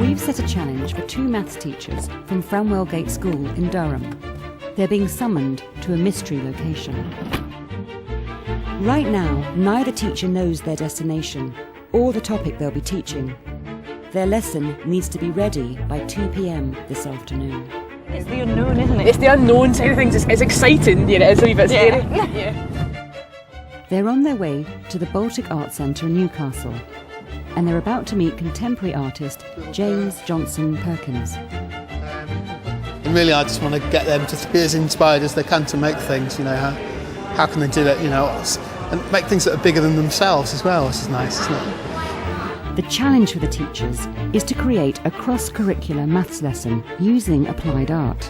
We've set a challenge for 2 maths teachers from Framwell Gate School in Durham. They're being summoned to a mystery location. Right now, neither teacher knows their destination or the topic they'll be teaching. Their lesson needs to be ready by 2 p.m. this afternoon. It's the unknown, isn't it? It's the unknown side of things. It's exciting, yeah, it is a wee bit scary. Yeah. They're on their way to the Baltic Art Centre in Newcastle, and they're about to meet contemporary artist James Johnson Perkins. And really I just want to get them to be as inspired as they can to make things, you know, how can they do it, you know, and make things that are bigger than themselves as well. This is nice, isn't it? The challenge for the teachers is to create a cross-curricular maths lesson using applied art.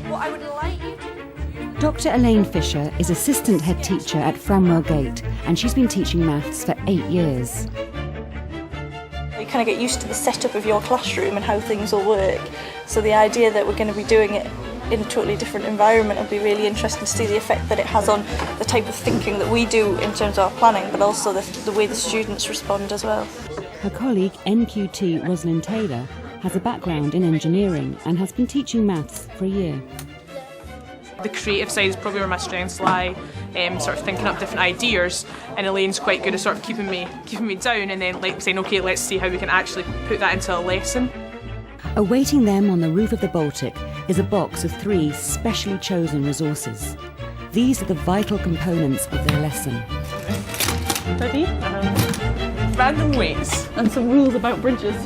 What I would like you to... Dr. Elaine Fisher is assistant head teacher at Framwell Gate, and she's been teaching maths for 8 years. You kind of get used to the setup of your classroom and how things will work. So the idea that we're going to be doing it in a totally different environment will be really interesting to see the effect that it has on the type of thinking that we do in terms of our planning, but also the way the students respond as well. Her colleague, NQT Rosalind Taylor, has a background in engineering and has been teaching maths for a year. The creative side is probably where my strengths lie, sort of thinking up different ideas, and Elaine's quite good at sort of keeping me down and then like saying, okay, let's see how we can actually put that into a lesson. Awaiting them on the roof of the Baltic is a box of 3 specially chosen resources. These are the vital components of their lesson. Ready? Random weights. And some rules about bridges.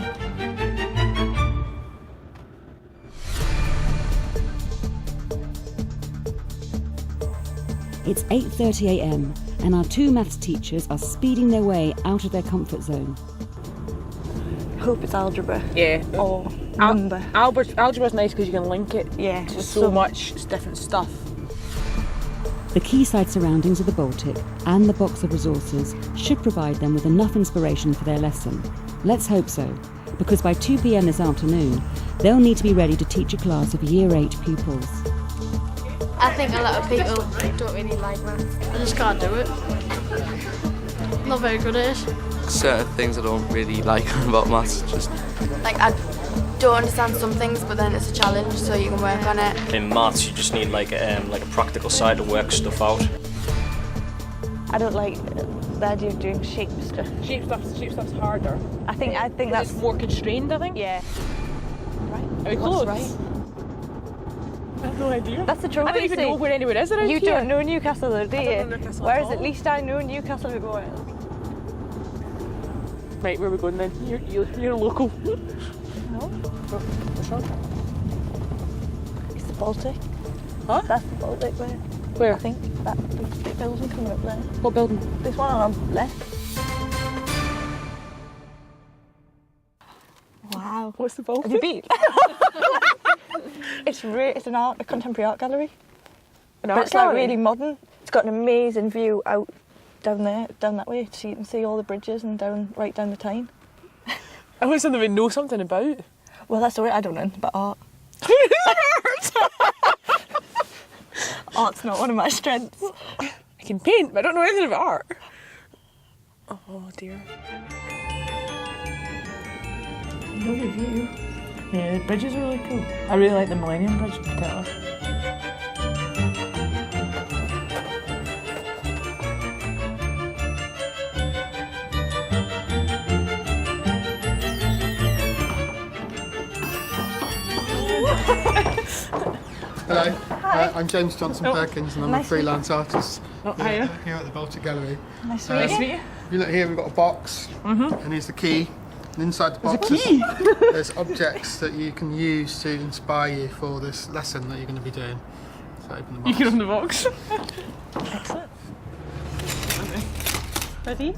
It's 8:30 a.m. and our 2 maths teachers are speeding their way out of their comfort zone. I hope it's algebra. Yeah. Or number. Algebra's nice because you can link it Yeah. to so much different stuff. The quayside surroundings of the Baltic and the box of resources should provide them with enough inspiration for their lesson. Let's hope so, because by 2 p.m. this afternoon, they'll need to be ready to teach a class of Year 8 pupils. I think a lot of people don't really like maths. I just can't do it. Not very good at it. Certain things I don't really like about maths, just... Like, I don't understand some things, but then it's a challenge, so you can work on it. In maths, you just need like a practical side to work stuff out. I don't like the idea of doing shape stuff. Shape stuff's harder. I think that's It's more constrained, I think. yeah. Right. Are we What's close? right? I have no idea. That's the trouble. I don't even know where anywhere is around You here. don't know Newcastle, though, do you? I don't know Newcastle at Whereas all. at least I know Newcastle. We go. Right, where are we going then? You're local. No, What's wrong? it's the Baltic. Huh? That's the Baltic where. Where? I think that big building coming up there. What building? This one on our left. Wow. What's the Baltic? Have you been? It's a contemporary art gallery. An But art it's like gallery? really modern. It's got an amazing view out down that way, so you can see all the bridges and right down the Tyne. I want something we know something about. Well, that's the way I don't know anything about art. Art's not one of my strengths. I can paint, but I don't know anything about art. Oh dear. Lovely view. Yeah, the bridges are really cool. I really like the Millennium Bridge in particular. Hello, I'm James Johnson Perkins and I'm nice a freelance artist hiya. here at the Baltic Gallery. Nice to meet you. If you look here, we've got a box and here's the key. And inside the box there's objects that you can use to inspire you for this lesson that you're going to be doing. So open the box. You can open the box. Excellent. Ready?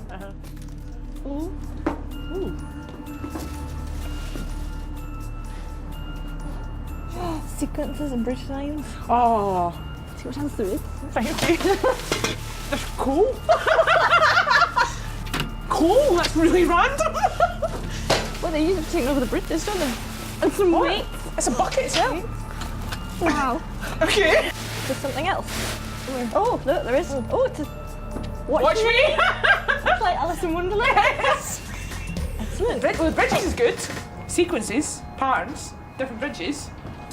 Ooh. Ooh. Sequences and bridge lines. Oh. See what else there is. Thank you. There's coal. Coal? That's really random. Well, they use it to take over the bridges, don't they? And some weights. It's a bucket itself. Wow. Okay. There's something else. Oh, look, there is. Oh, it's a... Watch me. It's like Alice in Wonderland. Yes. Excellent. Well, the bridges is good. See sequences, patterns, different bridges.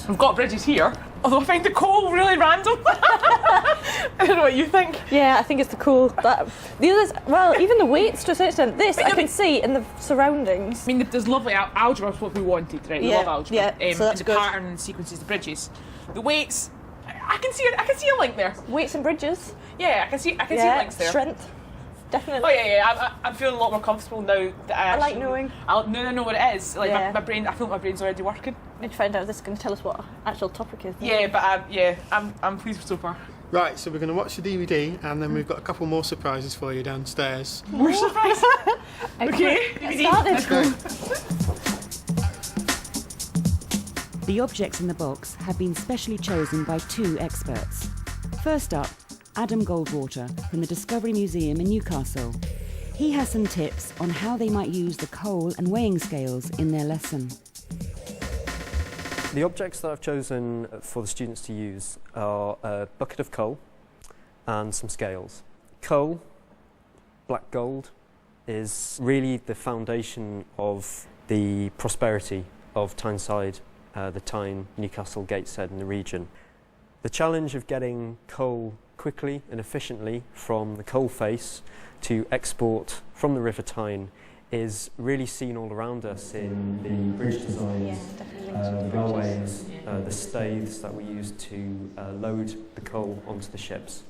We've got bridges here, although I find the coal really random. I don't know what you think. Yeah, I think it's the cool. The others, well, even the weights to a certain extent. This I can see in the surroundings. I mean, there's lovely algebra is what we wanted, right? We Yeah, love algebra. yeah, so that's and the good. pattern and sequences, the bridges, the weights. I can see a link there. Weights and bridges. Yeah, I can see links there. Strength. Definitely. Oh yeah. I'm feeling a lot more comfortable now that I like actually knowing. I know what it is. Like Yeah. my brain, I feel like my brain's already working. Need to find out if this is going to tell us what our actual topic is. Yeah, but I'm pleased so far. Right, so we're going to watch the DVD and then we've got a couple more surprises for you downstairs. More surprise. Okay. Started. Okay. The objects in the box have been specially chosen by 2 experts. First up, Adam Goldwater from the Discovery Museum in Newcastle. He has some tips on how they might use the coal and weighing scales in their lesson. The objects that I've chosen for the students to use are a bucket of coal and some scales. Coal, black gold, is really the foundation of the prosperity of Tyneside, the Tyne, Newcastle, Gateshead and the region. The challenge of getting coal quickly and efficiently from the coal face to export from the River Tyne is really seen all around us in the bridge designs, the railways, the staiths that we use to load the coal onto the ships.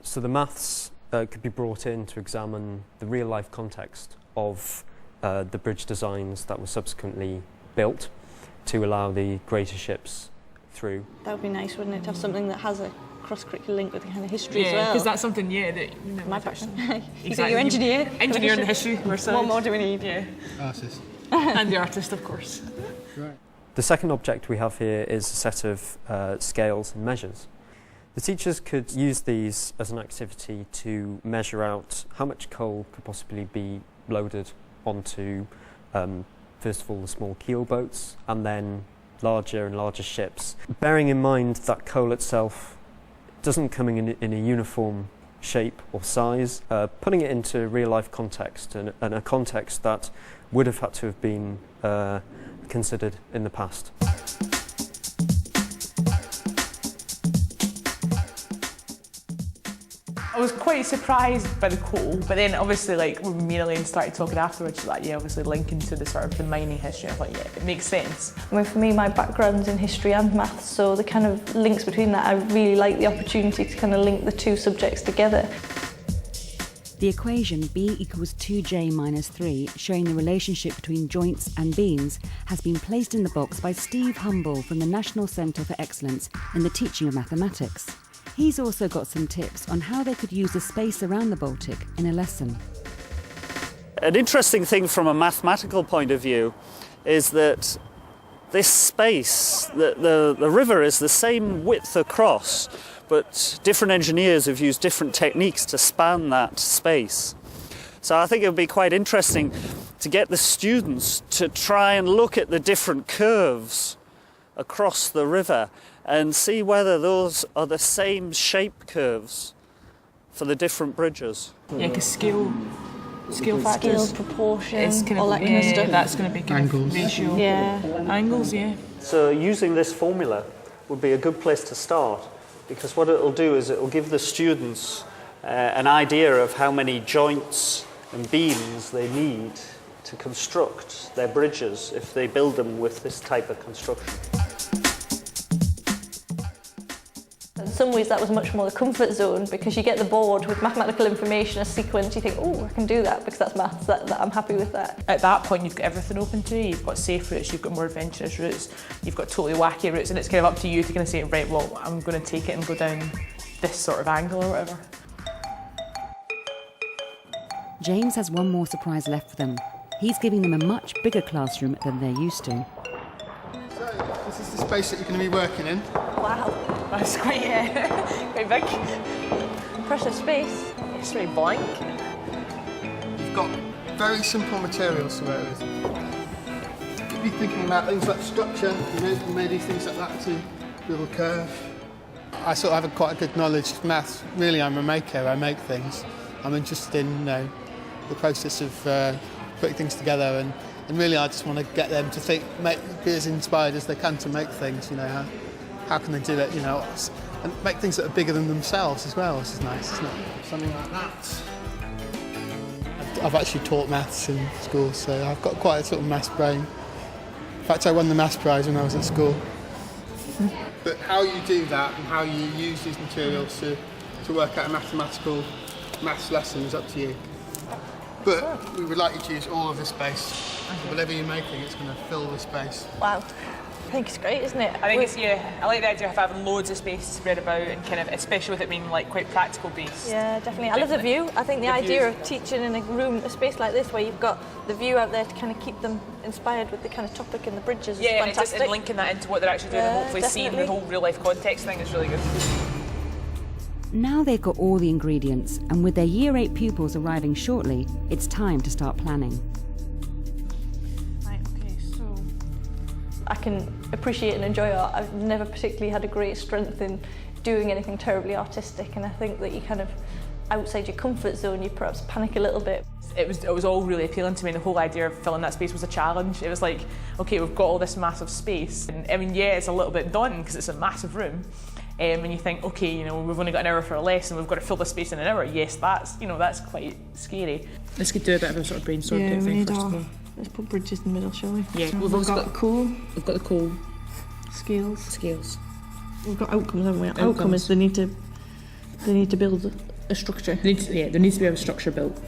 So the maths could be brought in to examine the real life context of the bridge designs that were subsequently built to allow the greater ships through. That would be nice, wouldn't it, to have something that has a cross-curricular link with the kind of history as Yeah, well. because that's something, that my passion. Exactly. You got your engineer. Engineer and the history. What more do we need? Yeah. Artist. And the artist, of course. Right. The second object we have here is a set of scales and measures. The teachers could use these as an activity to measure out how much coal could possibly be loaded onto, first of all, the small keel boats and then larger and larger ships. Bearing in mind that coal itself doesn't come in a uniform shape or size, putting it into real life context and a context that would have had to have been considered in the past. I was quite surprised by the coal, but then obviously, like, when me and Elaine started talking afterwards, like, yeah, obviously linking to the sort of the mining history, I thought, yeah, it makes sense. I mean, for me, my background's in history and maths, so the kind of links between that, I really like the opportunity to kind of link the 2 subjects together. The equation B equals 2j minus 3, showing the relationship between joints and beams, has been placed in the box by Steve Humble from the National Centre for Excellence in the Teaching of Mathematics. He's also got some tips on how they could use the space around the Baltic in a lesson. An interesting thing from a mathematical point of view is that this space, the river is the same width across, but different engineers have used different techniques to span that space. So I think it would be quite interesting to get the students to try and look at the different curves across the river and see whether those are the same shape curves for the different bridges. Yeah, because scale Scale, factors. proportion, It's kind all of, that kind of yeah, stuff. that's going to be kind Angles. of ratio. Yeah. Angles, yeah. So using this formula would be a good place to start, because what it'll do is it'll give the students an idea of how many joints and beams they need to construct their bridges if they build them with this type of construction. In some ways that was much more the comfort zone, because you get the board with mathematical information, a sequence, you think, oh, I can do that because that's maths, that I'm happy with that. At that point, you've got everything open to you. You've got safe routes, you've got more adventurous routes, you've got totally wacky routes, and it's kind of up to you to kind of say, right, well, I'm going to take it and go down this sort of angle or whatever. James has one more surprise left for them. He's giving them a much bigger classroom than they're used to. So, this is the space that you're going to be working in. Wow. That's quite, quite big. Impressive space. It's very blank. You've got very simple materials to work with. You'll be thinking about things like structure, maybe things like that to build a curve. I sort of have quite a good knowledge of maths. Really, I'm a maker, I make things. I'm interested in the process of putting things together and And really, I just want to get them to be as inspired as they can to make things. You know, how can they do it? You know, and make things that are bigger than themselves as well. This is nice, isn't it? Something like that. I've actually taught maths in school, so I've got quite a sort of maths brain. In fact, I won the maths prize when I was at school. But how you do that and how you use these materials to work out a maths lesson is up to you. But we would like you to use all of the space. Whatever you're making, it's going to fill the space. Wow. I think it's great, isn't it? I think it's, yeah, I like the idea of having loads of space to spread about and kind of, especially with it being like quite practical based. Yeah, definitely. I love the view. I think the idea of teaching in a space like this where you've got the view out there to kind of keep them inspired with the kind of topic and the bridges is fantastic. And linking that into what they're actually doing and hopefully seeing the whole real life context thing is really good. Now they've got all the ingredients, and with their Year 8 pupils arriving shortly, it's time to start planning. Right, okay, so I can appreciate and enjoy art. I've never particularly had a great strength in doing anything terribly artistic, and I think that you kind of, outside your comfort zone, you perhaps panic a little bit. It was all really appealing to me. The whole idea of filling that space was a challenge. It was like, okay, we've got all this massive space, and I mean, yeah, it's a little bit daunting because it's a massive room. And you think, okay, you know, we've only got an hour for a lesson, we've got to fill the space in an hour. Yes, that's quite scary. Let's do a bit of a sort of brainstorm type thing first of all. Let's put bridges in the middle, shall we? Yeah, so we've got the coal. We've got the coal. Scales. We've got outcomes, haven't we? Outcome is they need to build a structure. There needs to be a structure built.